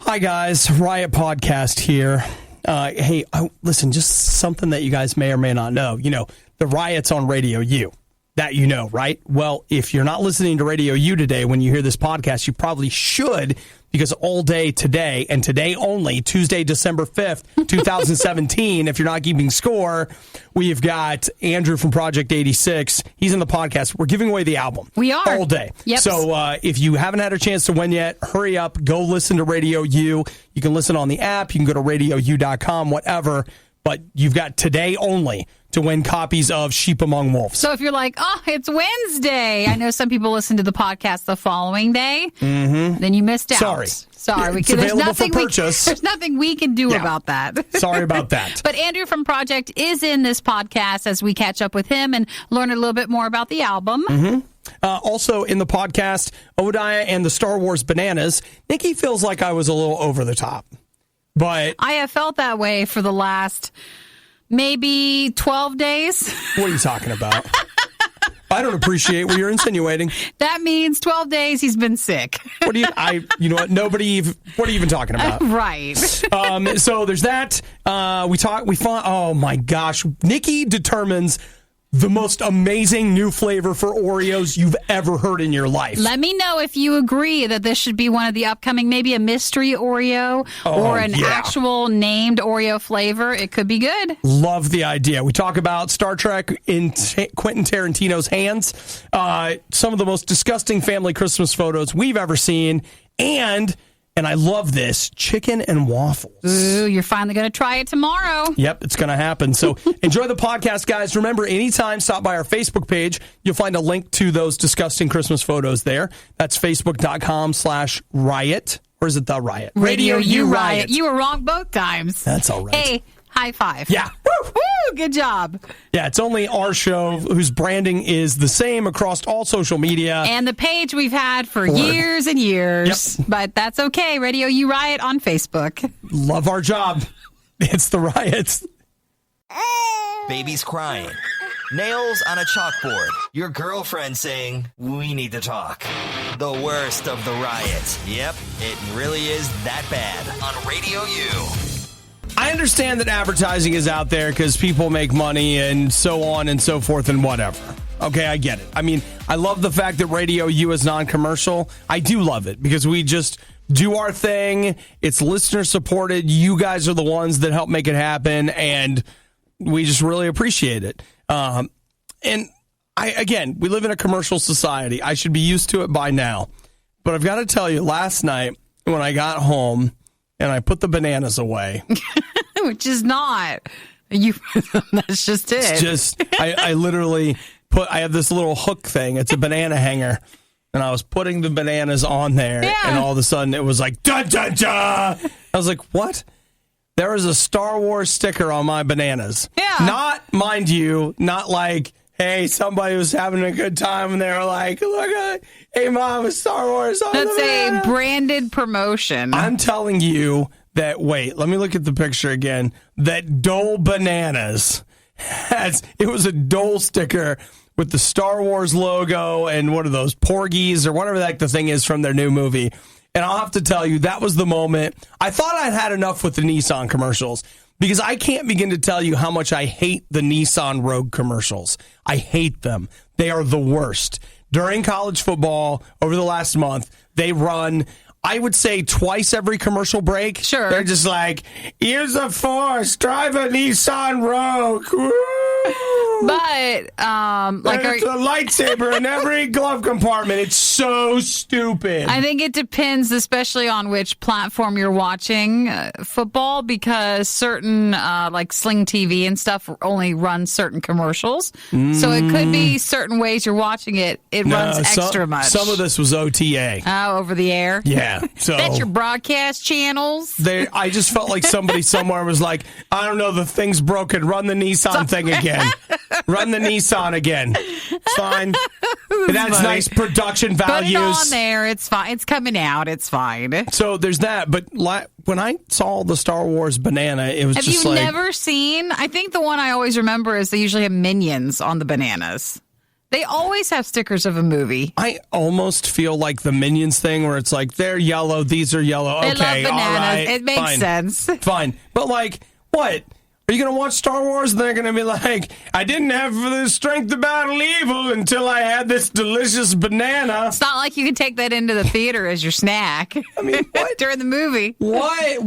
Hi, guys. Riot Podcast here. Hey, listen, just something that you guys may or may not know. You know, the Riot's on Radio U. That you know, right? Well, if you're not listening to Radio U today when you hear this podcast, you probably should, because all day today, and today only, Tuesday, December 5th, 2017, if you're not keeping score, we've got Andrew from Project 86. He's in the podcast. We're giving away the album. We are. All day. Yep. So if you haven't had a chance to win yet, hurry up. Go listen to Radio U. You can listen on the app. You can go to radiou.com, whatever. But you've got today only to win copies of Sheep Among Wolves. So if you're like, oh, it's Wednesday. I know some people listen to the podcast the following day. Mm-hmm. Then you missed out. Sorry. It's available for purchase. There's nothing we can do about that. Sorry about that. But Andrew from Project is in this podcast as we catch up with him and learn a little bit more about the album. Mm-hmm. Also in the podcast, Obadiah and the Star Wars Bananas. Nikki feels like I was a little over the top. But I have felt that way for the last maybe 12 days. What are you talking about? I don't appreciate what you're insinuating. That means 12 days he's been sick. You know what? What are you even talking about? Right. So there's that. Oh my gosh. Nikki determines the most amazing new flavor for Oreos you've ever heard in your life. Let me know if you agree that this should be one of the upcoming, maybe a mystery Oreo or an actual named Oreo flavor. It could be good. Love the idea. We talk about Star Trek in Quentin Tarantino's hands, some of the most disgusting family Christmas photos we've ever seen, and I love this, chicken and waffles. Ooh, you're finally going to try it tomorrow. Yep, it's going to happen. So enjoy the podcast, guys. Remember, anytime, stop by our Facebook page. You'll find a link to those disgusting Christmas photos there. That's facebook.com/riot. Or is it The Riot? Radio U Riot. You were wrong both times. That's all right. Hey, high five. Yeah. Woo, good job. Yeah, it's only our show whose branding is the same across all social media. And the page we've had for years and years. Yep. But that's okay. Radio U Riot on Facebook. Love our job. It's The Riots. Baby's crying. Nails on a chalkboard. Your girlfriend saying, "We need to talk." The worst of the riot. Yep, it really is that bad on Radio U. I understand that advertising is out there because people make money and so on and so forth and whatever. Okay, I get it. I mean, I love the fact that Radio U is non-commercial. I do love it because we just do our thing. It's listener supported. You guys are the ones that help make it happen, and we just really appreciate it. And we live in a commercial society. I should be used to it by now. But I've got to tell you, last night when I got home and I put the bananas away. Which is not. That's just it. It's just, I literally I have this little hook thing. It's a banana hanger. And I was putting the bananas on there. Yeah. And all of a sudden it was like, da, da, da. I was like, what? There was a Star Wars sticker on my bananas. Yeah. Not, mind you, not like, hey, somebody was having a good time and they were like, look at, hey, Mom, it's Star Wars on That's the banana. A branded promotion. I'm telling you that, wait, let me look at the picture again. That Dole Bananas it was a Dole sticker with the Star Wars logo and one of those porgies or whatever the thing is from their new movie. And I'll have to tell you, that was the moment. I thought I'd had enough with the Nissan commercials because I can't begin to tell you how much I hate the Nissan Rogue commercials. I hate them. They are the worst. During college football, over the last month, they run, I would say, twice every commercial break. Sure. They're just like, here's a Force, drive a Nissan Rogue. Woo! But, it's a lightsaber in every glove compartment. It's so stupid. I think it depends, especially on which platform you're watching football, because certain, like Sling TV and stuff, only run certain commercials. So it could be certain ways you're watching it. It runs extra much. Some of this was OTA. Oh, over the air? Yeah. So that's your broadcast channels? I just felt like somebody somewhere was like, I don't know, the thing's broken. Run the Nissan thing again. Run the Nissan again. It's fine. It has nice production values. Put it on there. It's fine. It's coming out. It's fine. So there's that. But when I saw the Star Wars banana, it was just like... Have you never seen... I think the one I always remember is they usually have Minions on the bananas. They always have stickers of a movie. I almost feel like the Minions thing where it's like, they're yellow, these are yellow. They Okay, love bananas. all right, It makes fine, sense. Fine. But like, what? Are you going to watch Star Wars and they're going to be like, I didn't have the strength to battle evil until I had this delicious banana. It's not like you can take that into the theater as your snack. I mean, what? During the movie. Why?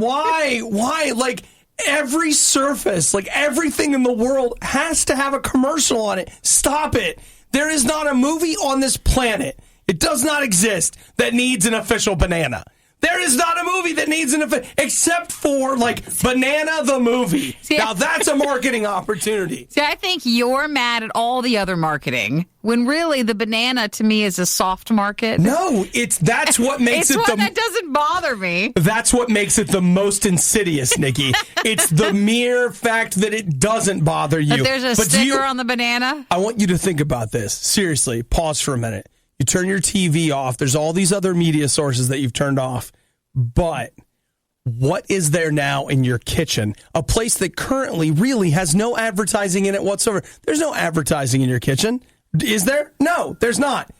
Like, every surface, like everything in the world has to have a commercial on it. Stop it. There is not a movie on this planet, it does not exist, that needs an official banana. There is not a movie that needs an official, except for, like, Banana the movie. Now, that's a marketing opportunity. See, I think you're mad at all the other marketing, when really the banana, to me, is a soft market. No, that's what makes that doesn't bother me. That's what makes it the most insidious, Nikki. It's the mere fact that it doesn't bother you. But there's a sticker on the banana? I want you to think about this. Seriously, pause for a minute. You turn your TV off. There's all these other media sources that you've turned off. But what is there now in your kitchen? A place that currently really has no advertising in it whatsoever. There's no advertising in your kitchen. Is there? No, there's not.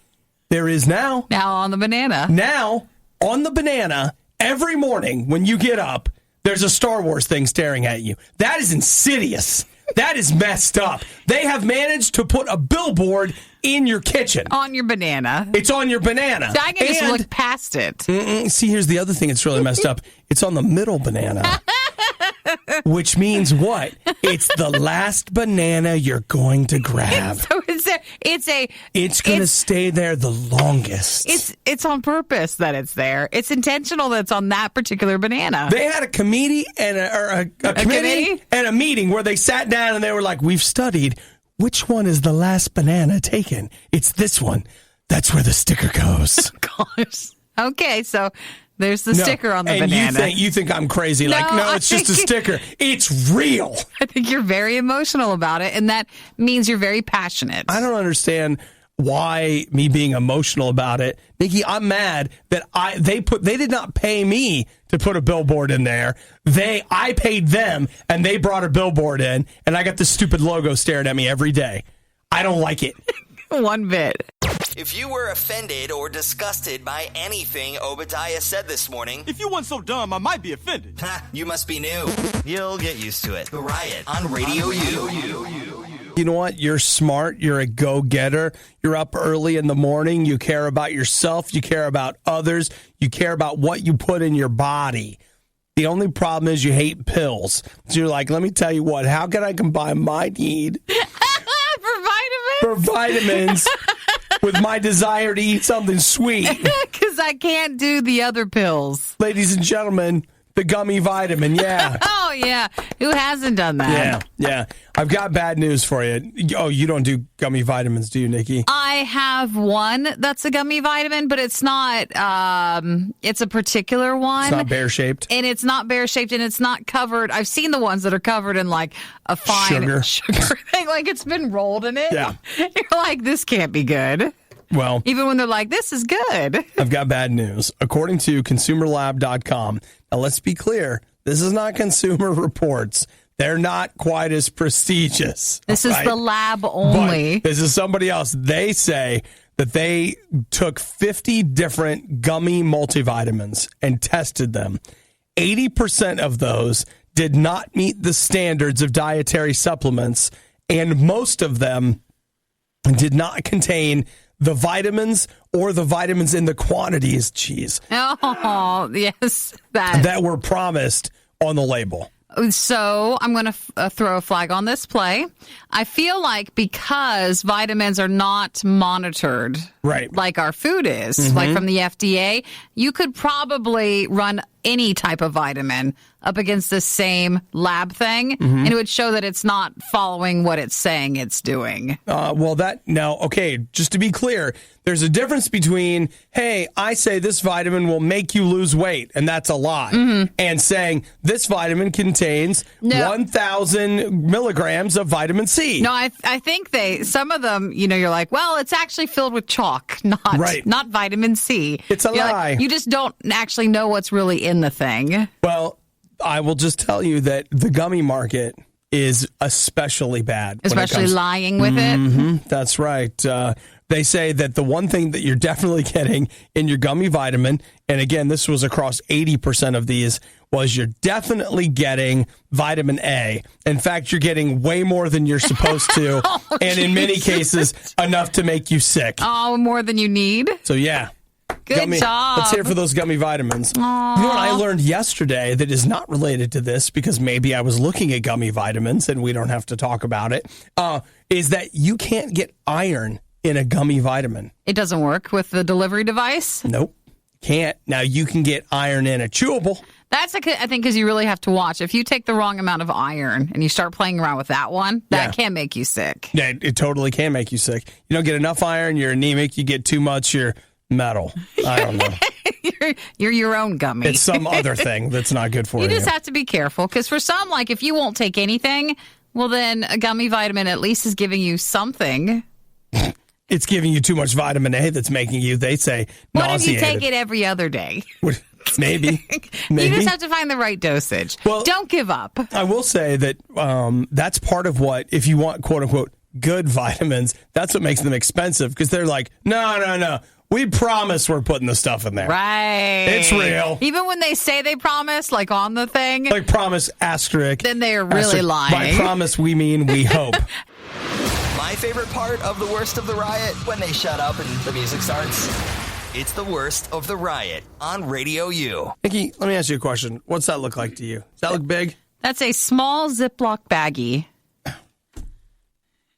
There is now. Now on the banana. Now on the banana, every morning when you get up, there's a Star Wars thing staring at you. That is insidious. That is messed up. They have managed to put a billboard in your kitchen. On your banana. It's on your banana. So I can just look past it. See, here's the other thing that's really messed up. It's on the middle banana. Which means what? It's the last banana you're going to grab. So it's going to stay there the longest. It's on purpose that it's there. It's intentional that it's on that particular banana. They had a committee and a committee and a meeting where they sat down and they were like, we've studied which one is the last banana taken. It's this one. That's where the sticker goes. Gosh. Okay, so there's the sticker on the banana. And you think I'm crazy. No, it's just a sticker. It's real. I think you're very emotional about it, and that means you're very passionate. I don't understand why me being emotional about it. Nikki, I'm mad that they did not pay me to put a billboard in there. I paid them, and they brought a billboard in, and I got this stupid logo staring at me every day. I don't like it. One bit. If you were offended or disgusted by anything Obadiah said this morning... If you weren't so dumb, I might be offended. You must be new. You'll get used to it. The Riot on Radio U. You know what? You're smart. You're a go-getter. You're up early in the morning. You care about yourself. You care about others. You care about what you put in your body. The only problem is you hate pills. So you're like, let me tell you what. How can I combine my need for vitamins with my desire to eat something sweet? Because I can't do the other pills. Ladies and gentlemen, the gummy vitamin, yeah. Oh, yeah. Who hasn't done that? Yeah. I've got bad news for you. Oh, you don't do gummy vitamins, do you, Nikki? I have one that's a gummy vitamin, but it's not, it's a particular one. It's not bear-shaped? And it's not bear-shaped, and it's not covered. I've seen the ones that are covered in, like, a fine sugar thing. Like, it's been rolled in it. Yeah. You're like, this can't be good. Well, even when they're like, this is good. I've got bad news. According to consumerlab.com, now let's be clear, this is not Consumer Reports. They're not quite as prestigious. This is the lab only. But this is somebody else. They say that they took 50 different gummy multivitamins and tested them. 80% of those did not meet the standards of dietary supplements, and most of them did not contain the vitamins or the vitamins in the quantities, Oh, yes. that were promised on the label. So I'm going to throw a flag on this play. I feel like because vitamins are not monitored, right, like our food is, like from the FDA, you could probably run any type of vitamin up against the same lab thing, and it would show that it's not following what it's saying it's doing. Okay, just to be clear, there's a difference between, hey, I say this vitamin will make you lose weight, and that's a lie, and saying this vitamin contains 1,000 milligrams of vitamin C. No, I think some of them, you're like, well, it's actually filled with chalk, not vitamin C. It's a lie. You just don't actually know what's really in the thing. Well, I will just tell you that the gummy market is especially bad. Especially lying with it. That's right. They say that the one thing that you're definitely getting in your gummy vitamin, and again, this was across 80% of these, was you're definitely getting vitamin A. In fact, you're getting way more than you're supposed to, and in many cases, enough to make you sick. Oh, more than you need? So, yeah. Good job. Let's hear it for those gummy vitamins. Aww. You know what I learned yesterday that is not related to this, because maybe I was looking at gummy vitamins and we don't have to talk about it, is that you can't get iron in a gummy vitamin. It doesn't work with the delivery device? Nope. Can't. Now, you can get iron in a chewable. That's, I think, because you really have to watch. If you take the wrong amount of iron and you start playing around with that one, that can make you sick. Yeah, it totally can make you sick. You don't get enough iron, you're anemic. You get too much, you're metal. I don't know. You're your own gummy. It's some other thing that's not good for you. You just have to be careful, because for some, like, if you won't take anything, well, then a gummy vitamin at least is giving you something. It's giving you too much vitamin A that's making you, they say, nauseated. What if you take it every other day? Maybe. You just have to find the right dosage. Well, don't give up. I will say that that's part of what, if you want, quote unquote, good vitamins, that's what makes them expensive, because they're like, no. We promise we're putting the stuff in there. Right. It's real. Even when they say they promise, like on the thing. Like promise, asterisk. Then they're really lying. By promise, we mean we hope. My favorite part of the worst of the riot, when they shut up and the music starts. It's the worst of the riot on Radio U. Nikki, let me ask you a question. What's that look like to you? Does that look big? That's a small Ziploc baggie.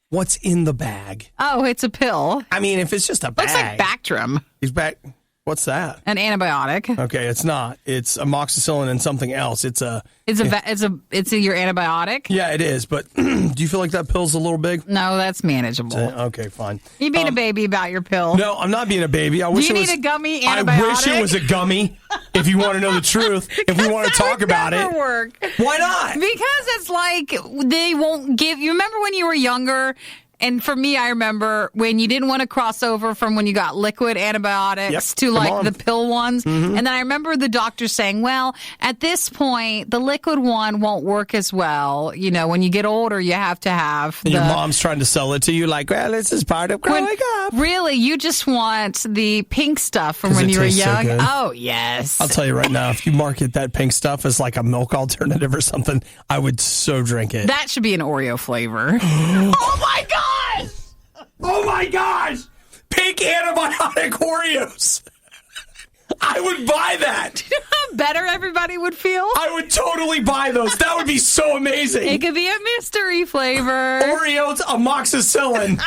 What's in the bag? Oh, it's a pill. I mean, if it's just a bag. Looks like Bactrim. He's back. What's that? An antibiotic. Okay, it's not. It's amoxicillin and something else. It's your antibiotic. Yeah, it is. But do you feel like that pill's a little big? No, that's manageable. Okay, fine. You being a baby about your pill? No, I'm not being a baby. I wish do you it was, need a gummy antibiotic? I wish it was a gummy. If you want to know the truth, if we want to talk about it, work. Why not? Because it's like they won't give. You remember when you were younger? And for me, I remember when you didn't want to cross over from when you got liquid antibiotics to like the pill ones. Mm-hmm. And then I remember the doctor saying, well, at this point, the liquid one won't work as well. You know, when you get older, you have to have your mom's trying to sell it to you like, well, this is part of growing up. Really, you just want the pink stuff from when you were young. So oh, yes. I'll tell you right now, if you market that pink stuff as like a milk alternative or something, I would so drink it. That should be an Oreo flavor. Oh, my God! Oh my gosh! Pink antibiotic Oreos. I would buy that. You know how better everybody would feel? I would totally buy those. That would be so amazing. It could be a mystery flavor. Oreos amoxicillin.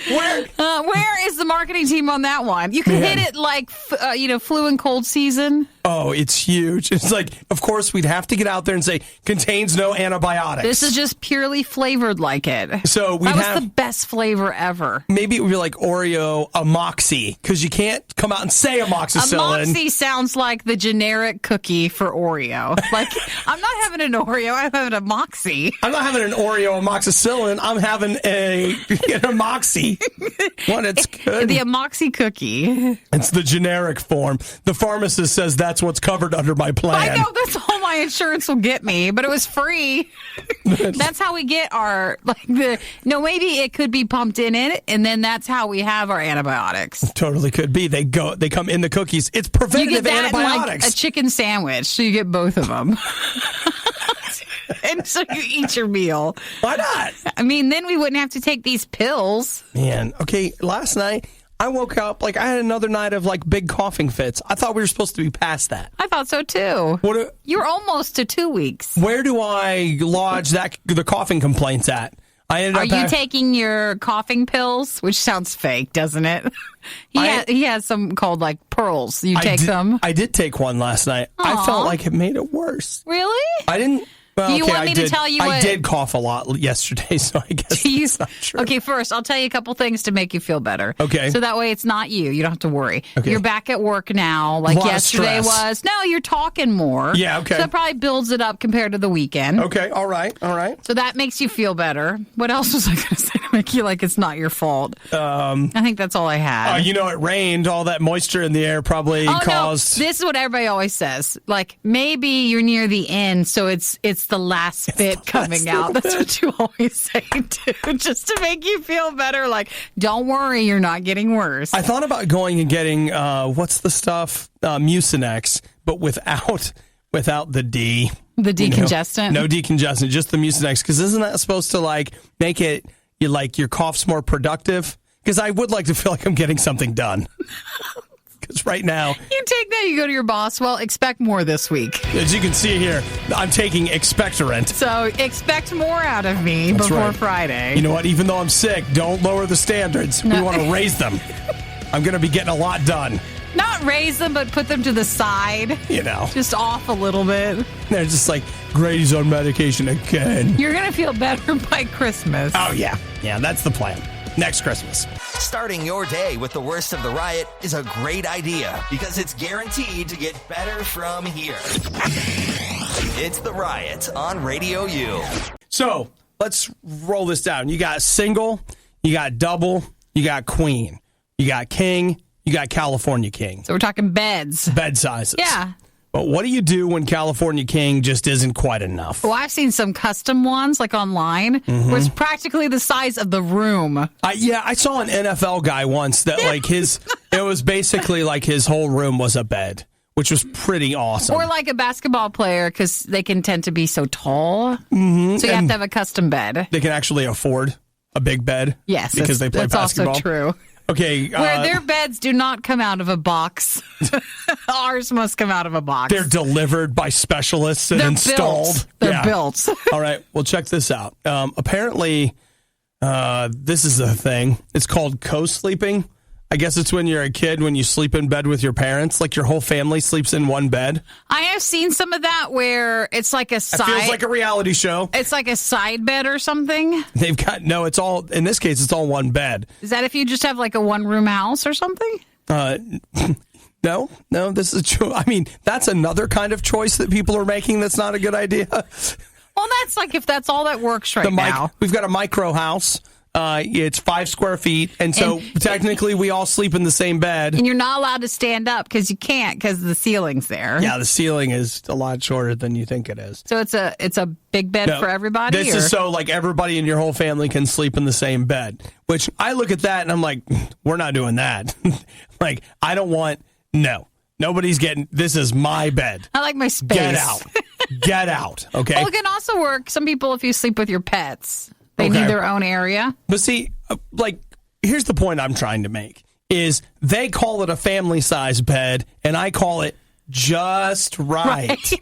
Where is the marketing team on that one? You can hit it like, flu and cold season. Oh, it's huge. It's like, of course, we'd have to get out there and say, contains no antibiotics. This is just purely flavored like it. So that was the best flavor ever. Maybe it would be like Oreo Amoxi, because you can't come out and say amoxicillin. Amoxi sounds like the generic cookie for Oreo. Like, I'm not having an Oreo, I'm having a Moxie. I'm not having an Oreo amoxicillin, I'm having an Amoxi. What, it's good. The Amoxi cookie. It's the generic form. The pharmacist says that's what's covered under my plan. I know, that's all my insurance will get me, but it was free. That's how we get our, maybe it could be pumped in it, and then that's how we have our antibiotics. Totally could be. They come in the cookies. It's preventative you get that antibiotics. In, a chicken sandwich, so you get both of them. And so you eat your meal. Why not? I mean, then we wouldn't have to take these pills. Man, okay, last night I woke up, I had another night of big coughing fits. I thought we were supposed to be past that. I thought so too. You're almost to 2 weeks. Where do I lodge the coughing complaints at? Are you taking your coughing pills? Which sounds fake, doesn't it? He has some called pearls. You take them? I did take one last night. Aww. I felt like it made it worse. Really? I didn't. Well, do you want me to tell you what? I did cough a lot yesterday, so I guess that's not true. Okay, first, I'll tell you a couple things to make you feel better. Okay. So that way it's not you. You don't have to worry. Okay. You're back at work now, like yesterday was. No, you're talking more. Yeah, okay. So that probably builds it up compared to the weekend. Okay, all right. So that makes you feel better. What else was I going to say? make you like it's not your fault. I think that's all I had. It rained. All that moisture in the air probably caused. No. This is what everybody always says. Like, maybe you're near the end, so it's the last bit coming out. That's what you always say, too, just to make you feel better. Like, don't worry, you're not getting worse. I thought about going and getting, what's the stuff? Mucinex, but without the D. The decongestant? No decongestant, just the Mucinex. Because isn't that supposed to, like, make it, your cough's more productive? Because I would like to feel like I'm getting something done. Because right now... You take that, you go to your boss, well, expect more this week. As you can see here, I'm taking expectorant. So expect more out of me before Friday. You know what? Even though I'm sick, don't lower the standards. No. We want to raise them. I'm going to be getting a lot done. Not raise them, but put them to the side. Just off a little bit. They're just like, Grady's on medication again. You're going to feel better by Christmas. Oh, yeah. Yeah, that's the plan. Next Christmas. Starting your day with the worst of the riot is a great idea because it's guaranteed to get better from here. It's The Riot on Radio U. So, let's roll this down. You got single, you got double, you got queen, you got king, you got California king. So we're talking beds. Bed sizes. Yeah. But what do you do when California king just isn't quite enough? Well, I've seen some custom ones, like online, where it's practically the size of the room. I saw an NFL guy once that it was basically like his whole room was a bed, which was pretty awesome. Or like a basketball player, because they can tend to be so tall. Mm-hmm. So you have to have a custom bed. They can actually afford a big bed. Yes. Because they play basketball. That's also true. Okay. Where their beds do not come out of a box. Ours must come out of a box. They're delivered by specialists and installed. They're built. All right. Well, check this out. Apparently, this is a thing. It's called co-sleeping. I guess it's when you're a kid, when you sleep in bed with your parents, like your whole family sleeps in one bed. I have seen some of that where it's like a side. It feels like a reality show. It's like a side bed or something. It's all, in this case, it's all one bed. Is that if you just have like a one-room house or something? No, this is true. I mean, that's another kind of choice that people are making that's not a good idea. Well, that's like if that's all that works now. We've got a micro house. It's 5 square feet, and so technically we all sleep in the same bed. And you're not allowed to stand up because you can't because the ceiling's there. Yeah, the ceiling is a lot shorter than you think it is. So it's a big bed for everybody? This is so like everybody in your whole family can sleep in the same bed, which I look at that and I'm like, we're not doing that. Like, I don't want, nobody's getting, this is my bed. I like my space. Get out, okay? Well, it can also work. Some people, if you sleep with your pets, they need their own area. But see, here's the point I'm trying to make, is they call it a family-size bed, and I call it just right.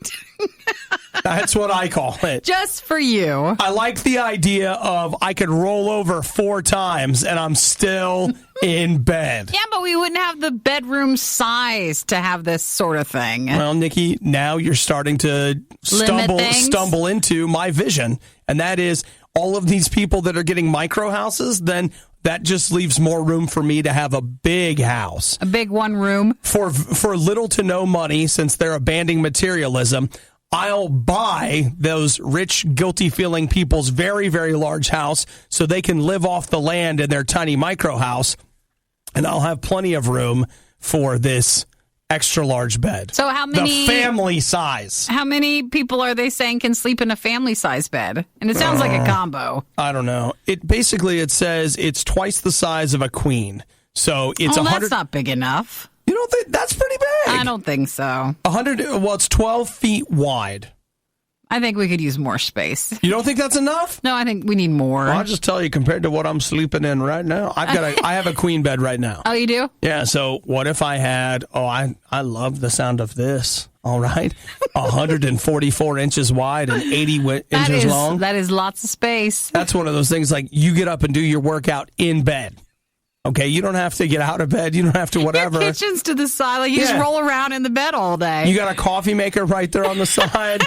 That's what I call it. Just for you. I like the idea of I could roll over 4 times, and I'm still in bed. Yeah, but we wouldn't have the bedroom size to have this sort of thing. Well, Nikki, now you're starting to stumble into my vision, and that is all of these people that are getting micro houses, then that just leaves more room for me to have a big house. A big one room. For little to no money, since they're abandoning materialism, I'll buy those rich, guilty-feeling people's very, very large house so they can live off the land in their tiny micro house, and I'll have plenty of room for this extra large bed. So how many? The family size. How many people are they saying can sleep in a family size bed? And it sounds like a combo. I don't know. It says it's twice the size of a queen. So it's 100. That's not big enough. You don't think that's pretty big? I don't think so. 100. Well, it's 12 feet wide. I think we could use more space. You don't think that's enough? No, I think we need more. Well, I'll just tell you, compared to what I'm sleeping in right now, I have a queen bed right now. Oh, you do? Yeah. So what if I had? I love the sound of this. All right, 144 inches wide and 80 inches long. That is lots of space. That's one of those things like you get up and do your workout in bed. Okay, you don't have to get out of bed. You don't have to whatever. Your kitchen's to the side. Like you just roll around in the bed all day. You got a coffee maker right there on the side.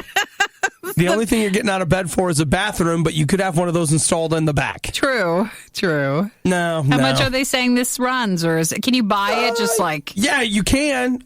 The only thing you're getting out of bed for is a bathroom, but you could have one of those installed in the back. True. No. How much are they saying this runs, or can you buy it just like? Yeah, you can.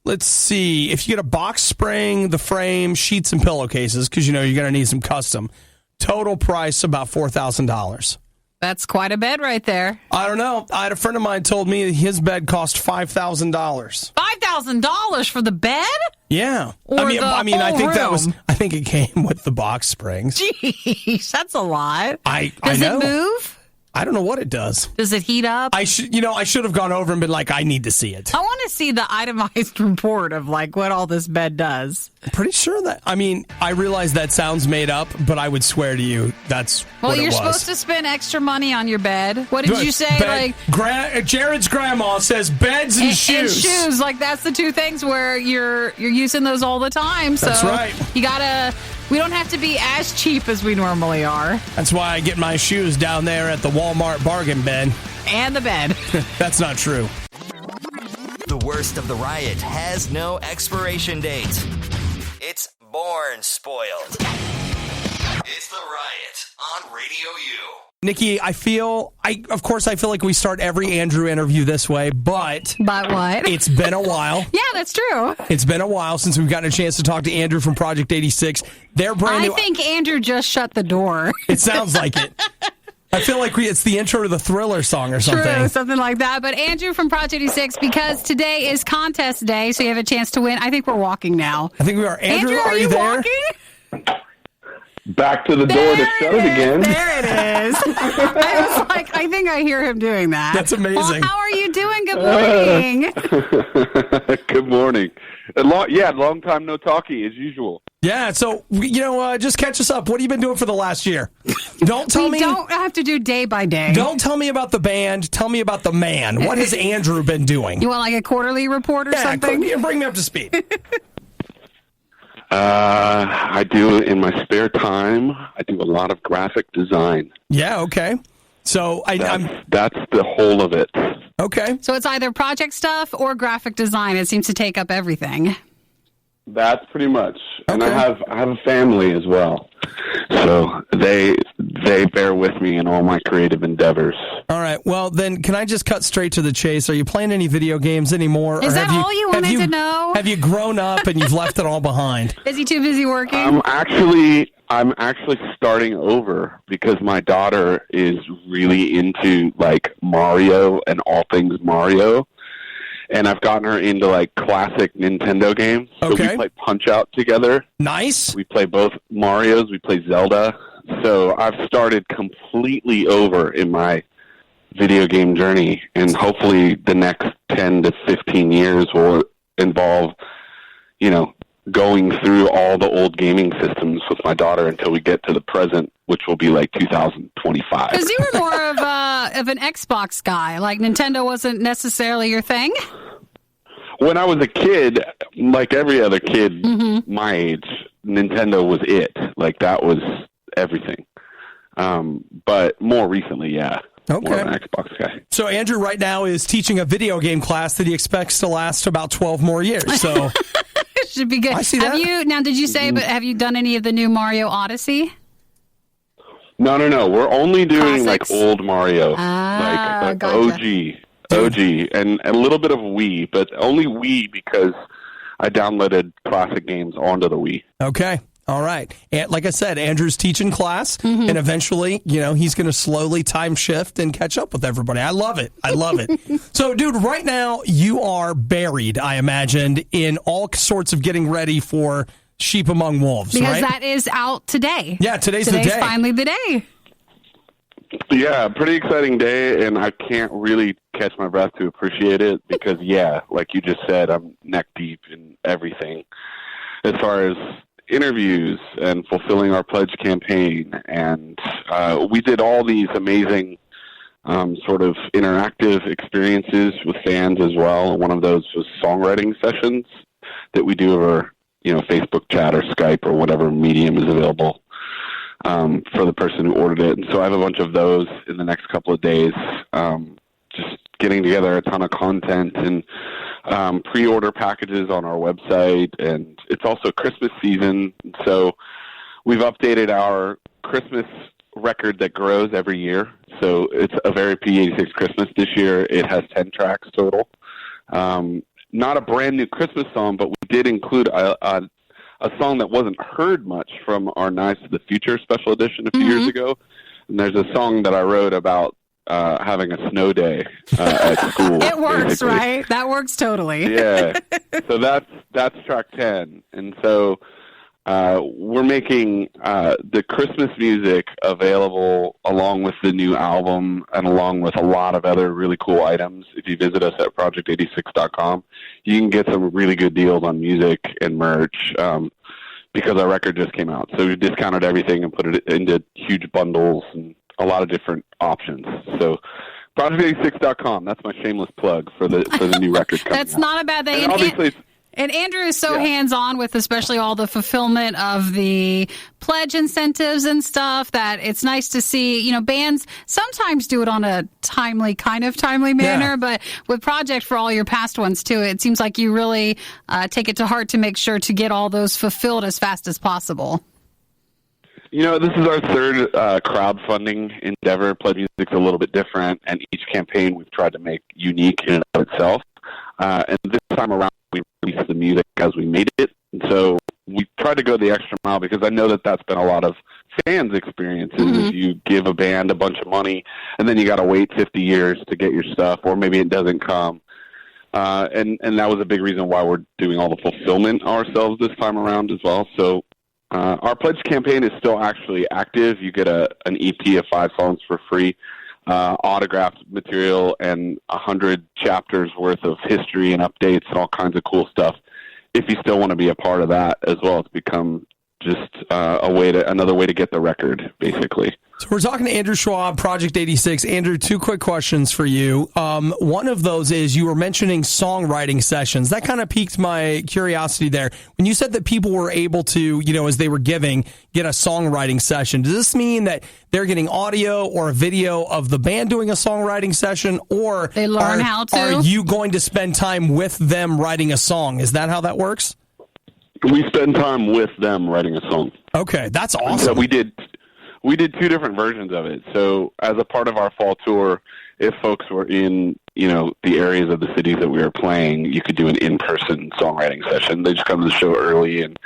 Let's see. If you get a box spring, the frame, sheets, and pillowcases, because you're going to need some custom. Total price about $4,000. That's quite a bed right there. I don't know. I had a friend of mine told me his bed cost $5,000. $5,000 for the bed? Yeah. Or I think room? I think it came with the box springs. Jeez, that's a lot. Does it move? I don't know what it does. Does it heat up? I should have gone over and been like, I need to see it. I want to see the itemized report of like what all this bed does. I'm pretty sure that. I realize that sounds made up, but I would swear to you that's what it was. Well, you're supposed to spend extra money on your bed. What did you say? Jared's grandma says beds and shoes. And shoes, like that's the two things where you're using those all the time. So that's right. We don't have to be as cheap as we normally are. That's why I get my shoes down there at the Walmart bargain bin. And the bed. That's not true. The worst of the riot has no expiration date. It's born spoiled. It's the riot on Radio U. Nikki, I feel like we start every Andrew interview this way, but what? It's been a while. Yeah, that's true. It's been a while since we've gotten a chance to talk to Andrew from Project 86. They're brand new. I think Andrew just shut the door. It sounds like it. I feel like it's the intro to the Thriller song or something. True, something like that. But Andrew from Project 86, because today is contest day, so you have a chance to win. I think we're walking now. I think we are. Andrew, are you there? Walking? Back to the door to shut it again. There it is. I was like, I think I hear him doing that. That's amazing. Well, how are you doing? Good morning. Good morning. Long time no talkie as usual. Yeah, so, just catch us up. What have you been doing for the last year? Don't tell me. We don't have to do day by day. Don't tell me about the band. Tell me about the man. What has Andrew been doing? You want like a quarterly report or something? Bring me up to speed. I do in my spare time. I do a lot of graphic design. Yeah, okay. So that's the whole of it. Okay. So it's either project stuff or graphic design. It seems to take up everything. That's pretty much. And okay. I have a family as well. So they bear with me in all my creative endeavors. All right. Well, then can I just cut straight to the chase? Are you playing any video games anymore? Is that all you wanted to know? Have you grown up and you've left it all behind? Is he too busy working? I'm actually starting over because my daughter is really into like Mario and all things Mario. And I've gotten her into like classic Nintendo games. So okay. we play Punch-Out together. Nice. We play both Marios. We play Zelda. So I've started completely over in my video game journey. And hopefully the next 10 to 15 years will involve, going through all the old gaming systems with my daughter until we get to the present, which will be like 2025. Because you were more of an Xbox guy. Like Nintendo wasn't necessarily your thing? When I was a kid, like every other kid my age, Nintendo was it. Like that was everything. But more recently, yeah. Okay. More of an Xbox guy. So Andrew right now is teaching a video game class that he expects to last about 12 more years. So should be good. I see that. Did you say, but have you done any of the new Mario Odyssey? No. We're only doing Classics? like old Mario. Gotcha. OG, and a little bit of Wii, but only Wii because I downloaded classic games onto the Wii. Okay. All right. And like I said, Andrew's teaching class, and eventually, he's going to slowly time shift and catch up with everybody. I love it. So, dude, right now, you are buried, I imagined, in all sorts of getting ready for Sheep Among Wolves, because right? that is out today. Yeah, today's the day. Finally the day. Yeah, pretty exciting day, and I can't really catch my breath to appreciate it because, like you just said, I'm neck deep in everything as far as interviews and fulfilling our pledge campaign. And we did all these amazing sort of interactive experiences with fans as well. One of those was songwriting sessions that we do over, Facebook chat or Skype or whatever medium is available for the person who ordered it. And so I have a bunch of those in the next couple of days, just getting together a ton of content and pre-order packages on our website. And it's also Christmas season. So we've updated our Christmas record that grows every year. So it's a very P86 Christmas this year. It has 10 tracks total. Not a brand new Christmas song, but we did include a song that wasn't heard much from our Knives to the Future special edition a few years ago. And there's a song that I wrote about having a snow day at school. It works, basically. right? That works totally. Yeah. So that's track 10. And so we're making the Christmas music available along with the new album and along with a lot of other really cool items. If you visit us at project86.com, you can get some really good deals on music and merch because our record just came out. So we discounted everything and put it into huge bundles and a lot of different options. So project86.com, that's my shameless plug for the new record coming That's out. not a bad thing. And obviously, and Andrew is so hands-on with especially all the fulfillment of the pledge incentives and stuff that it's nice to see. You know, bands sometimes do it on a timely manner, but with Project, for all your past ones too, it seems like you really take it to heart to make sure to get all those fulfilled as fast as possible. You know, this is our third crowdfunding endeavor. Pledge Music's a little bit different, and each campaign we've tried to make unique in and of itself. And this time around, we released the music as we made it. And so we tried to go the extra mile because I know that that's been a lot of fans' experiences. If you give a band a bunch of money, and then you got to wait 50 years to get your stuff, or maybe it doesn't come. And that was a big reason why we're doing all the fulfillment ourselves this time around as well. So our pledge campaign is still actually active. You get an EP of 5 songs for free, autographed material, and 100 chapters worth of history and updates and all kinds of cool stuff. If you still want to be a part of that as well, it's become just another way to get the record, basically. So we're talking to Andrew Schwab, Project 86. Andrew, 2 quick questions for you. One of those is you were mentioning songwriting sessions. That kind of piqued my curiosity there. When you said that people were able to, you know, as they were giving, get a songwriting session, does this mean that they're getting audio or a video of the band doing a songwriting session, or they learn how to? Are you going to spend time with them writing a song? Is that how that works? We spend time with them writing a song. Okay, that's awesome. So we did 2 different versions of it. So as a part of our fall tour, if folks were in, you know, the areas of the cities that we were playing, you could do an in-person songwriting session. They just come to the show early and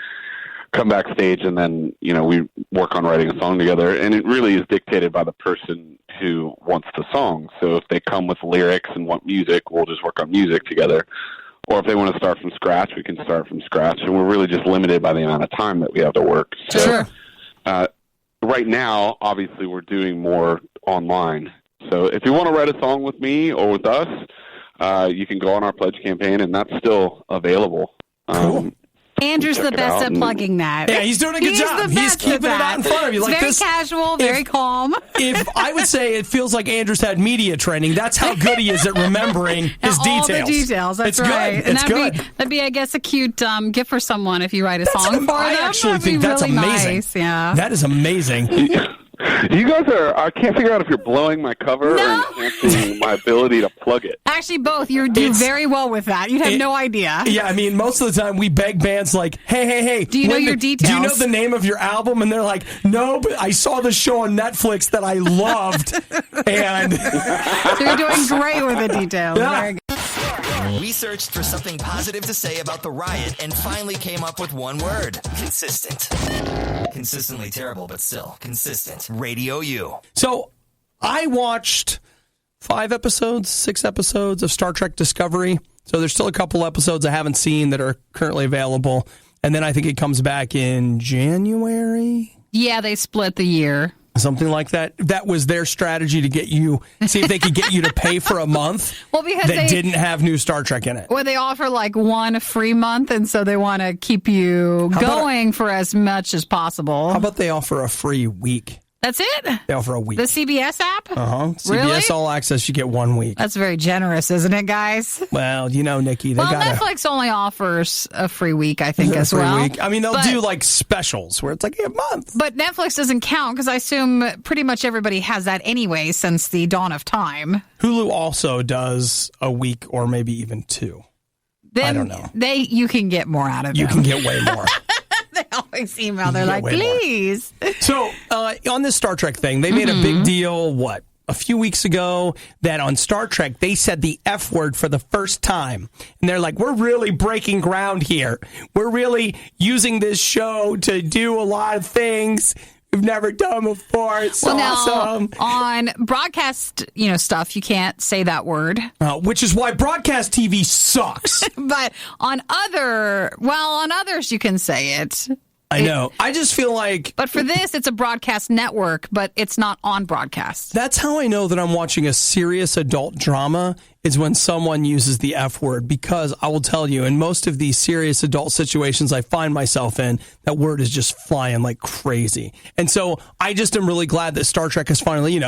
come backstage, and then, you know, we work on writing a song together. And it really is dictated by the person who wants the song. So if they come with lyrics and want music, we'll just work on music together. Or if they want to start from scratch, we can start from scratch. And we're really just limited by the amount of time that we have to work. So, sure. Right now, obviously, we're doing more online. So if you want to write a song with me or with us, you can go on our pledge campaign, and that's still available. Cool. Andrew's the best at plugging that. Yeah, he's doing a good job. He's keeping it out in front of you. It's like very this, casual, very calm. If I would say it feels like Andrew's had media training, that's how good he is at remembering his all details. The details, that's it's right. Good. And it's good. That'd be, I guess, a cute gift for someone if you write a song for them. I actually that'd think be that's really amazing. Nice. Yeah. That is amazing. You guys I can't figure out if you're blowing my cover or enhancing my ability to plug it. Actually, both. You do very well with that. You'd have no idea. Yeah, I mean, most of the time we beg bands like, hey. Do you know your details? Do you know the name of your album? And they're like, no, but I saw the show on Netflix that I loved. And so you're doing great with the details. Yeah. Very good. We searched for something positive to say about the riot and finally came up with one word. Consistent. Consistently terrible, but still consistent. Radio U. So I watched 6 episodes of Star Trek Discovery. So there's still a couple episodes I haven't seen that are currently available. And then I think it comes back in January. Yeah, they split the year. Something like that. That was their strategy to get you, see if they could get you to pay for a month because that didn't have new Star Trek in it. Well, they offer like one free month, and so they want to keep you going for as much as possible. How about they offer a free week? That's it? They offer a week. The CBS app? CBS Really? All Access, you get 1 week. That's very generous, isn't it, guys? Well, you know, Nikki, Netflix only offers a free week, I think, as well. Week? I mean, they'll do like specials where it's like a month. But Netflix doesn't count because I assume pretty much everybody has that anyway since the dawn of time. Hulu also does a week or maybe even 2. I don't know. You can get more out of them. You can get way more. They always email. They're like, please. So on this Star Trek thing, they made a big deal, a few weeks ago, that on Star Trek, they said the F word for the first time. And they're like, we're really breaking ground here. We're really using this show to do a lot of things. we've never done before. It's awesome. Now, on broadcast, stuff, you can't say that word. Which is why broadcast TV sucks. But on others, you can say it. I know. I just feel like... But for this, it's a broadcast network, but it's not on broadcast. That's how I know that I'm watching a serious adult drama is when someone uses the F word, because I will tell you, in most of these serious adult situations I find myself in, that word is just flying like crazy. And so I just am really glad that Star Trek has finally,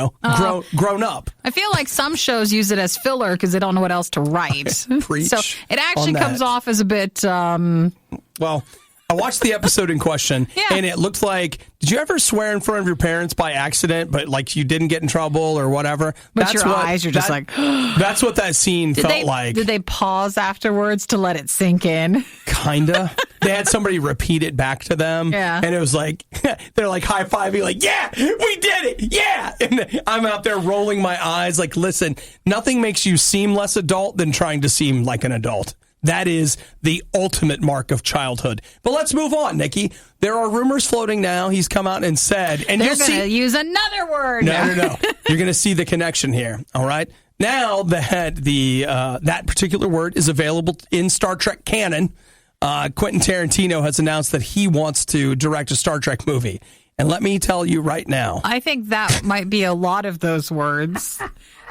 grown up. I feel like some shows use it as filler because they don't know what else to write. Preach so it actually comes off as a bit... Well... I watched the episode in question, and it looked like, did you ever swear in front of your parents by accident, but like you didn't get in trouble or whatever? But your eyes are just like... That's what that scene felt like. Did they pause afterwards to let it sink in? Kinda. They had somebody repeat it back to them, and it was like, they're like high-fiving, like, yeah, we did it, yeah! And I'm out there rolling my eyes like, listen, nothing makes you seem less adult than trying to seem like an adult. That is the ultimate mark of childhood. But let's move on, Nikki. There are rumors floating now. He's come out and said, and they're going to use another word. No. You're going to see the connection here. All right. Now that that particular word is available in Star Trek canon, Quentin Tarantino has announced that he wants to direct a Star Trek movie. And let me tell you right now, I think that might be a lot of those words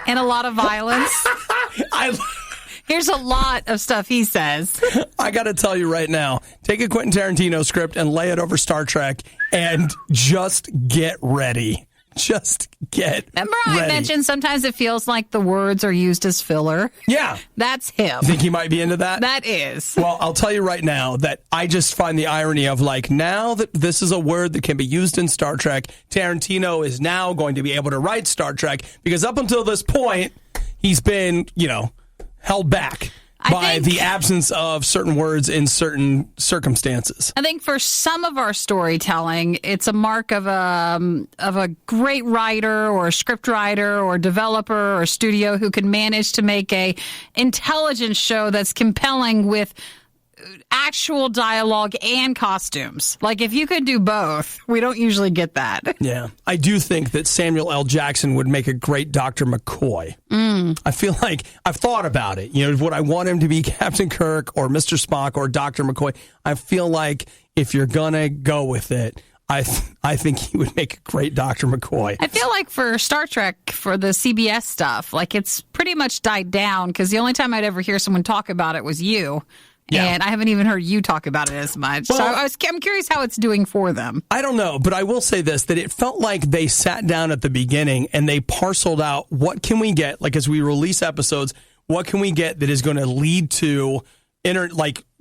and a lot of violence. Here's a lot of stuff he says. I got to tell you right now, take a Quentin Tarantino script and lay it over Star Trek and just get ready. Just get Remember ready. I mentioned sometimes it feels like the words are used as filler? Yeah. That's him. Think he might be into that? That is. Well, I'll tell you right now that I just find the irony of like, now that this is a word that can be used in Star Trek, Tarantino is now going to be able to write Star Trek, because up until this point, he's been, held back by the absence of certain words in certain circumstances. I think for some of our storytelling, it's a mark of a great writer or a script writer or developer or studio who can manage to make a intelligent show that's compelling with actual dialogue and costumes. Like, if you could do both, we don't usually get that. Yeah. I do think that Samuel L. Jackson would make a great Dr. McCoy. I feel like I've thought about it. Would I want him to be Captain Kirk or Mr. Spock or Dr. McCoy? I feel like if you're going to go with it, I think he would make a great Dr. McCoy. I feel like for Star Trek, for the CBS stuff, like it's pretty much died down, because the only time I'd ever hear someone talk about it was you. Yeah. And I haven't even heard you talk about it as much. Well, so I'm curious how it's doing for them. I don't know, but I will say this, that it felt like they sat down at the beginning and they parceled out, what can we get, like as we release episodes, what can we get that is going to lead to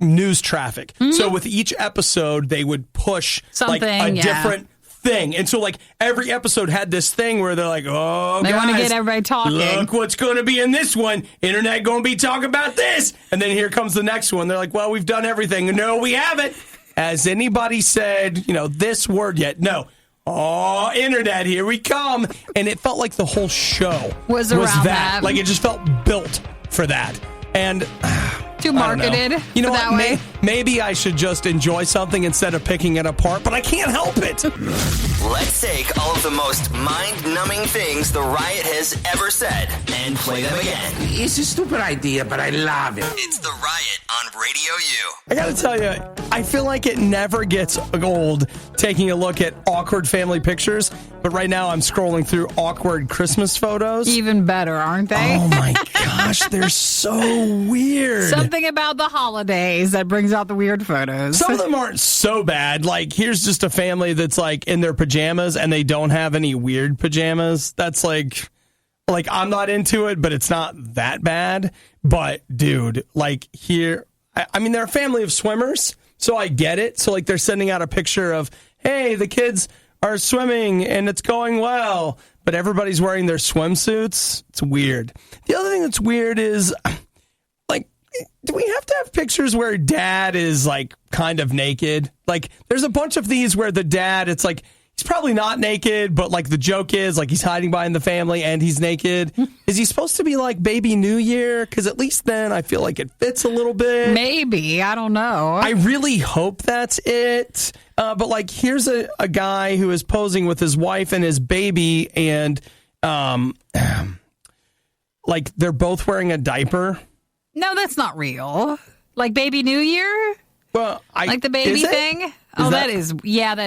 news traffic? Mm-hmm. So with each episode, they would push something, like a different thing. And so like every episode had this thing where they're like, oh, they guys, want to get everybody talking. Look what's going to be in this one. Internet going to be talking about this. And then here comes the next one. They're like, well, we've done everything. No, we haven't. Has anybody said, this word yet? No. Oh, internet, here we come. And it felt like the whole show was around that. Like it just felt built for that. And too marketed. You know what? Maybe I should just enjoy something instead of picking it apart, but I can't help it. Let's take all of the most mind-numbing things the Riot has ever said and play them again. It's a stupid idea, but I love it. It's the Riot on Radio U. I gotta tell you, I feel like it never gets old taking a look at awkward family pictures, but right now I'm scrolling through awkward Christmas photos. Even better, aren't they? Oh my gosh, they're so weird. Something about the holidays that brings out the weird photos. Some of them aren't so bad. Like, here's just a family that's like in their pajamas and they don't have any weird pajamas. That's like I'm not into it, but it's not that bad. But dude, like here, I mean, they're a family of swimmers, so I get it. So like they're sending out a picture of, hey, the kids are swimming and it's going well, but everybody's wearing their swimsuits. It's weird. The other thing that's weird is, like, do we have to have pictures where dad is like kind of naked? Like, there's a bunch of these where the dad, it's like, he's probably not naked, but like the joke is like he's hiding behind the family and he's naked. Is he supposed to be like Baby New Year? Because at least then I feel like it fits a little bit. Maybe. I don't know. I really hope that's it. But like, here's a guy who is posing with his wife and his baby, and like they're both wearing a diaper. No, that's not real. Like Baby New Year? Well, like the baby thing? That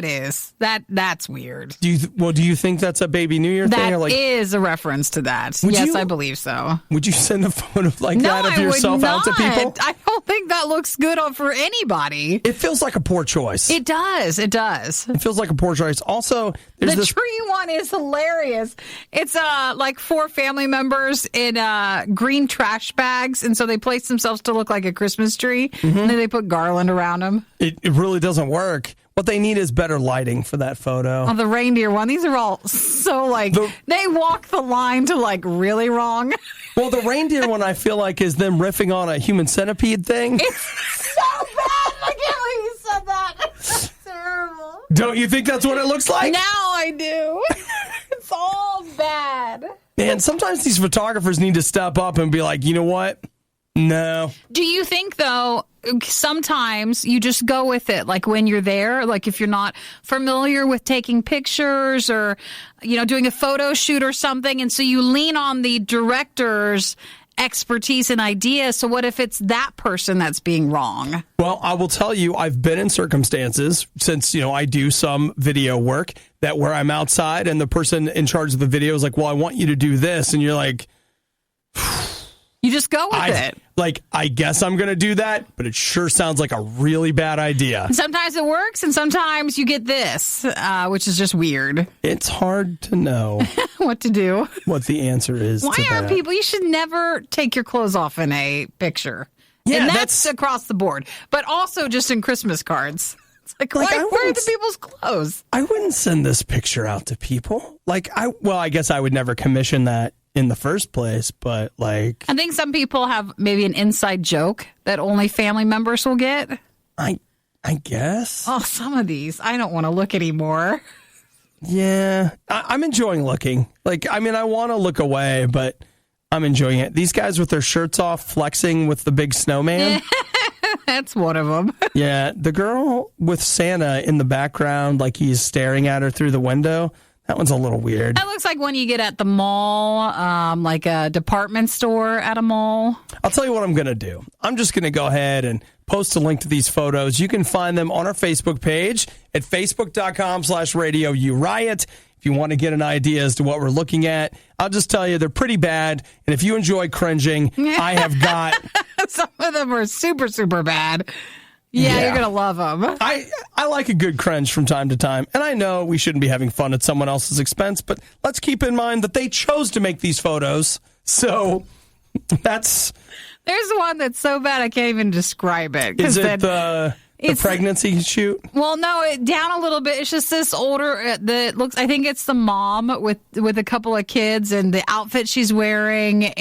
is. That's weird. Do you think that's a Baby New Year thing? That is a reference to that. Yes, I believe so. Would you send a photo like that of yourself out to people? I don't think that looks good for anybody. It feels like a poor choice. It does. It feels like a poor choice. Also, the tree one is hilarious. It's like 4 family members in green trash bags, and so they place themselves to look like a Christmas tree, and then they put garland around them. It really doesn't work. What they need is better lighting for that photo. Oh, the reindeer one. These are all so like, they walk the line to like really wrong. Well, the reindeer one I feel like is them riffing on a human centipede thing. It's so bad. I can't believe you said that. That's terrible. Don't you think that's what it looks like? Now I do. It's all bad. Man, sometimes these photographers need to step up and be like, you know what? No. Do you think, though, sometimes you just go with it, like when you're there, like if you're not familiar with taking pictures or, doing a photo shoot or something, and so you lean on the director's expertise and ideas. So what if it's that person that's being wrong? Well, I will tell you, I've been in circumstances since, I do some video work that where I'm outside and the person in charge of the video is like, well, I want you to do this. And you're like... You just go with it. Like, I guess I'm going to do that, but it sure sounds like a really bad idea. And sometimes it works, and sometimes you get this, which is just weird. It's hard to know what to do. What the answer is. Why are people? You should never take your clothes off in a picture. Yeah, and that's across the board, but also just in Christmas cards. It's like where are the people's clothes? I wouldn't send this picture out to people. Like, I guess I would never commission that in the first place, but like... I think some people have maybe an inside joke that only family members will get. I guess. Oh, some of these. I don't want to look anymore. Yeah. I'm enjoying looking. Like, I mean, I want to look away, but I'm enjoying it. These guys with their shirts off flexing with the big snowman. That's one of them. Yeah. The girl with Santa in the background, like he's staring at her through the window. That one's a little weird. That looks like when you get at the mall, like a department store at a mall. I'll tell you what I'm going to do. I'm just going to go ahead and post a link to these photos. You can find them on our Facebook page at facebook.com/RadioURiot. If you want to get an idea as to what we're looking at, I'll just tell you they're pretty bad. And if you enjoy cringing, I have got... Some of them are super, super bad. Yeah, you're going to love them. I like a good cringe from time to time. And I know we shouldn't be having fun at someone else's expense, but let's keep in mind that they chose to make these photos. So that's... There's one that's so bad I can't even describe it. Is it the pregnancy shoot? Well, no, down a little bit. It's just this older that looks. I think it's the mom with a couple of kids and the outfit she's wearing,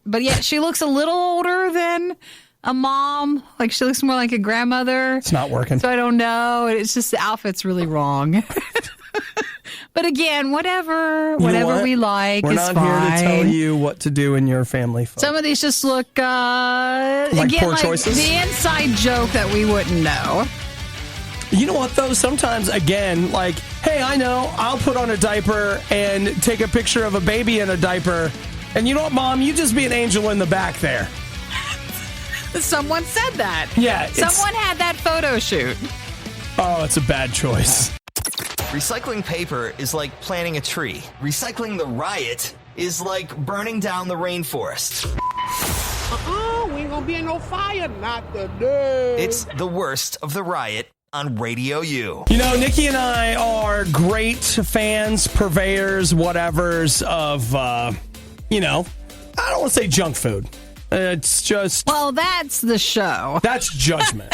but yeah, she looks a little older than a mom. Like she looks more like a grandmother. It's not working. So I don't know. It's just the outfit's really wrong. But again, whatever we like is fine. We're not here to tell you what to do in your family photo. Some of these just look like poor choices. The inside joke that we wouldn't know. You know what, though? Sometimes, again, like, hey, I know, I'll put on a diaper and take a picture of a baby in a diaper. And you know what, Mom? You just be an angel in the back there. Someone said that. Yeah. Someone had that photo shoot. Oh, it's a bad choice. Recycling paper is like planting a tree. Recycling the riot is like burning down the rainforest. We ain't gonna be in no fire, not today. It's the worst of the riot on Radio U. You know, Nikki and I are great fans, purveyors, whatevers of, I don't want to say junk food. It's just... Well, that's the show. That's judgment.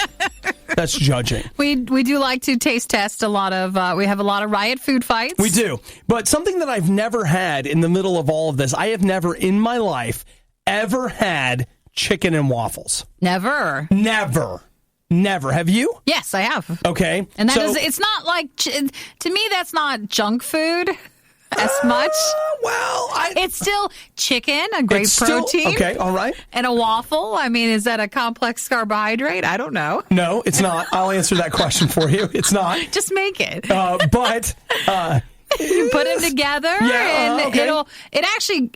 That's judging. We do like to taste test a lot of... we have a lot of riot food fights. We do. But something that I've never had in the middle of all of this, I have never in my life ever had chicken and waffles. Never. Have you? Yes, I have. Okay. And it's not like... To me, that's not junk food. as much. Well, it's still chicken, a great protein. Okay, all right. And a waffle. I mean, is that a complex carbohydrate? I don't know. No, it's not. I'll answer that question for you. It's not. Just make it. But you put them together, and okay.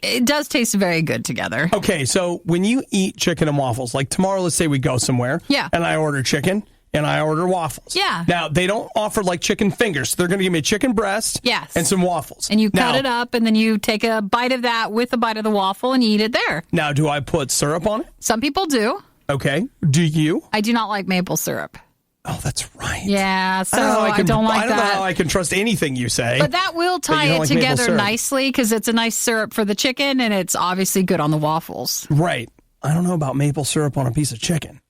it does taste very good together. Okay, so when you eat chicken and waffles, like tomorrow, let's say we go somewhere, and I order chicken. And I order waffles. Yeah. Now, they don't offer like chicken fingers. So they're going to give me a chicken breast and some waffles. And you cut it up, and then you take a bite of that with a bite of the waffle, and you eat it there. Now, do I put syrup on it? Some people do. Okay. Do you? I do not like maple syrup. Oh, that's right. Yeah, so I don't like that. I don't know how I can trust anything you say. But that will tie it together nicely because it's a nice syrup for the chicken, and it's obviously good on the waffles. Right. I don't know about maple syrup on a piece of chicken.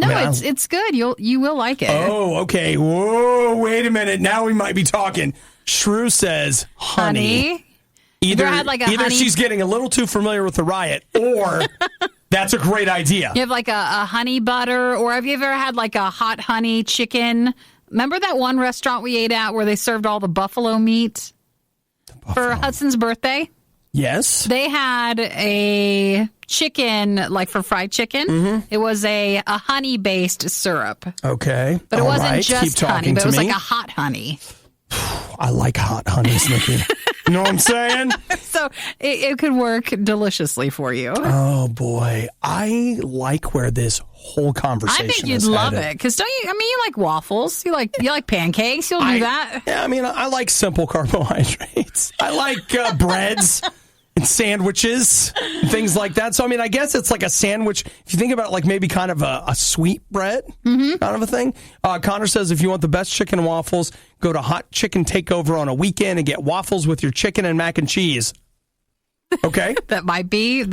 No, it's good. You will like it. Oh, okay. Whoa, wait a minute. Now we might be talking. Shrew says honey. Either she's getting a little too familiar with the riot, or that's a great idea. You have like a honey butter, or have you ever had like a hot honey chicken? Remember that one restaurant we ate at where they served all the buffalo meat for Hudson's birthday? Yes. They had a chicken, like for fried chicken. Mm-hmm. It was a honey-based syrup. Okay. But it wasn't just honey, but it was like a hot honey. I like hot honeys, Nikki. You know what I'm saying? So it could work deliciously for you. Oh, boy. I like where this whole conversation is I think you'd love it. Because don't you? I mean, you like waffles. You like pancakes. You'll do that. Yeah, I mean, I like simple carbohydrates. I like breads and sandwiches and things like that. So, I mean, I guess it's like a sandwich. If you think about it, like maybe kind of a sweet bread kind of a thing. Connor says if you want the best chicken and waffles, go to Hot Chicken Takeover on a weekend and get waffles with your chicken and mac and cheese. Okay. That might be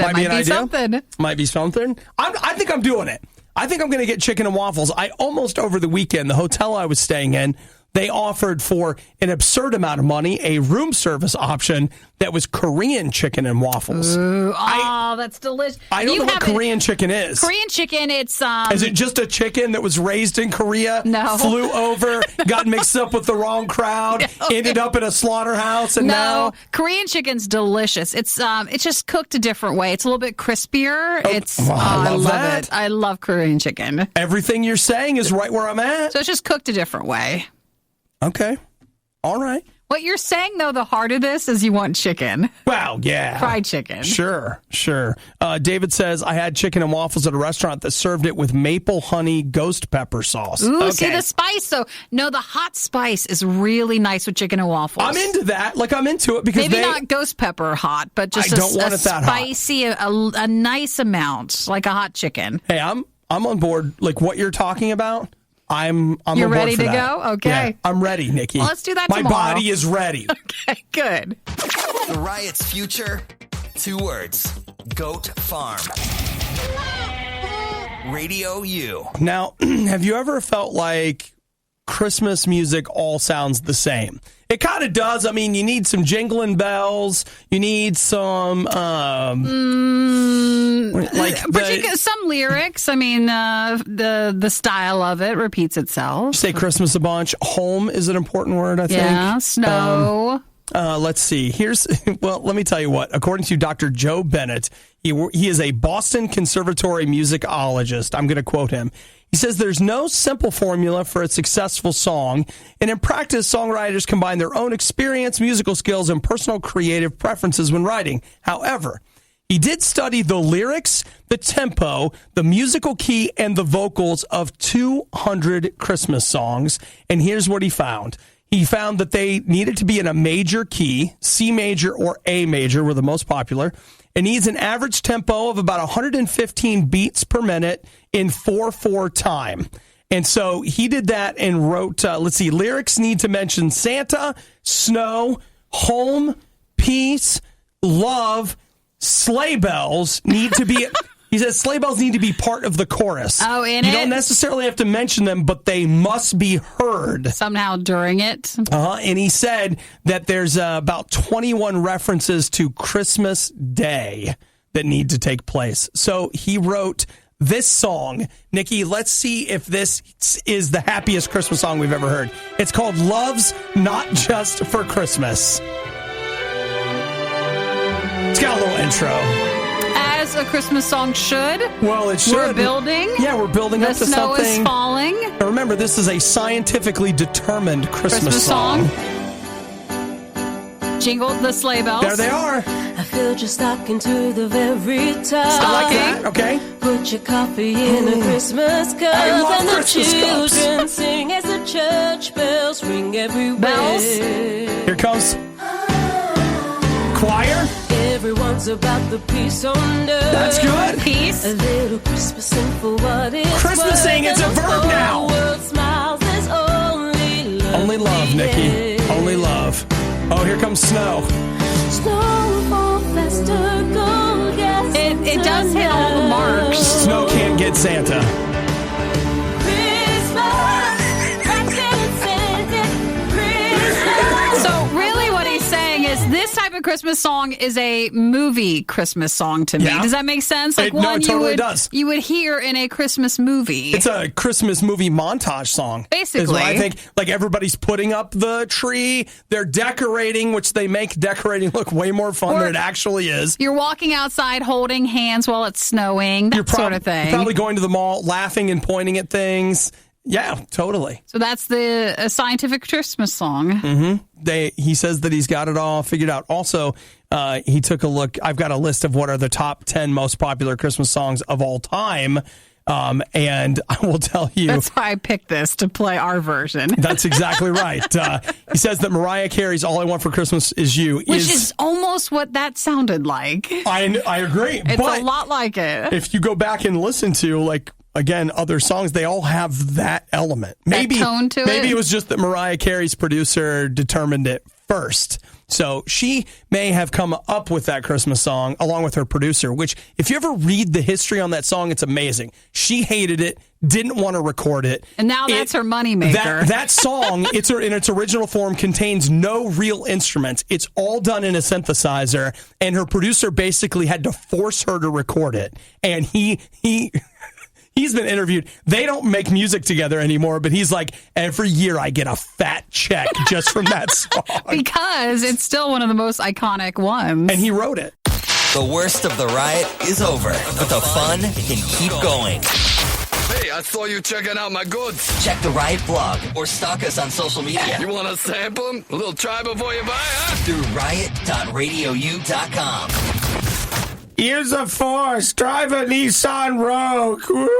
something. Might be something. I think I'm doing it. I think I'm going to get chicken and waffles. I almost over the weekend, the hotel I was staying in, they offered for an absurd amount of money a room service option that was Korean chicken and waffles. Ooh, that's delicious. I don't know what Korean chicken is. Korean chicken, it's... Is it just a chicken that was raised in Korea, no. flew over, got mixed up with the wrong crowd, ended up in a slaughterhouse, and now... Korean chicken's delicious. It's just cooked a different way. It's a little bit crispier. I love that. It. I love Korean chicken. Everything you're saying is right where I'm at. So it's just cooked a different way. Okay. All right. What you're saying, though, the heart of this is you want chicken. Well, yeah. Fried chicken. Sure. David says, I had chicken and waffles at a restaurant that served it with maple honey ghost pepper sauce. Ooh, okay. See the spice. So, no, the hot spice is really nice with chicken and waffles. I'm into that. Like, I'm into it because maybe not ghost pepper hot, but just a spicy, a nice amount, like a hot chicken. Hey, I'm on board. Like, what you're talking about. I'm You're on board ready for to that. go? Okay. Yeah, I'm ready, Nikki. Well, let's do that My tomorrow. body is ready. Okay, good. The Riot's future, 2 words. Goat Farm. Radio U. Now, have you ever felt like Christmas music all sounds the same? It kind of does. I mean, you need some jingling bells. You need some, some lyrics. I mean, the style of it repeats itself. Say Christmas a bunch. Home is an important word, I think. Yeah, snow. Let's see. Well, let me tell you what. According to Dr. Joe Bennett, he is a Boston Conservatory musicologist. I'm going to quote him. He says there's no simple formula for a successful song, and in practice, songwriters combine their own experience, musical skills, and personal creative preferences when writing. However, he did study the lyrics, the tempo, the musical key, and the vocals of 200 Christmas songs, and here's what he found. He found that they needed to be in a major key. C major or A major were the most popular. It needs an average tempo of about 115 beats per minute in 4/4 time. And so he did that and wrote, lyrics need to mention Santa, snow, home, peace, love, sleigh bells need to be... He says sleigh bells need to be part of the chorus. Oh, you don't necessarily have to mention them, but they must be heard. Somehow during it. And he said that there's about 21 references to Christmas Day that need to take place. So he wrote this song. Nikki, let's see if this is the happiest Christmas song we've ever heard. It's called Love's Not Just for Christmas. It's got a little intro. As a Christmas song should. Well, it should. We're building. Yeah, we're building up to something. The snow is falling. Now remember, this is a scientifically determined Christmas song. Jingle the sleigh bells. There they are. I filled your stocking to the very top. I like that. Okay. Put your coffee in a Christmas cup. I love and Christmas the children cups. sing as the church bells ring everywhere. Bells. Here comes choir. Everyone's about the peace on earth. That's good. Peace. A little Christmasing for what it's Christmasing, worth. it's a verb The now. whole world smiles, there's only love. Only love, Nikki. Only love. Oh, here comes snow. Snowfall faster, go gas. It does hit all the marks. Snow can't get Santa. So really what he's saying is this type of Christmas song is a movie Christmas song to me. Yeah. Does that make sense? Like No, it totally does. you would hear in a Christmas movie. It's a Christmas movie montage song. Basically. Is what I think. Like everybody's putting up the tree, they're decorating, which they make decorating look way more fun than it actually is. You're walking outside holding hands while it's snowing, that sort of thing. Probably going to the mall, laughing and pointing at things. Yeah, totally. So that's a scientific Christmas song. Mm-hmm. He says that he's got it all figured out. Also, he took a look. I've got a list of what are the top 10 most popular Christmas songs of all time. And I will tell you. That's why I picked this to play our version. That's exactly right. He says that Mariah Carey's All I Want for Christmas Is You Which is almost what that sounded like. I agree. It's but a lot like it. if you go back and listen to, like, again, other songs, they all have that element. Maybe tone to it? Maybe it was just that Mariah Carey's producer determined it first. So she may have come up with that Christmas song along with her producer, which if you ever read the history on that song, it's amazing. She hated it, didn't want to record it. And now that's her moneymaker. That song, in its original form, contains no real instruments. It's all done in a synthesizer, and her producer basically had to force her to record it. And he's been interviewed. They don't make music together anymore, but he's like, every year I get a fat check just from that song. Because it's still one of the most iconic ones. And he wrote it. The worst of the riot is over, but the fun can keep going. Hey, I saw you checking out my goods. Check the Riot blog or stalk us on social media. You want to sample them? A little try before you buy, huh? Through riot.radiou.com. Use a Force. Drive a Nissan Rogue. Woo!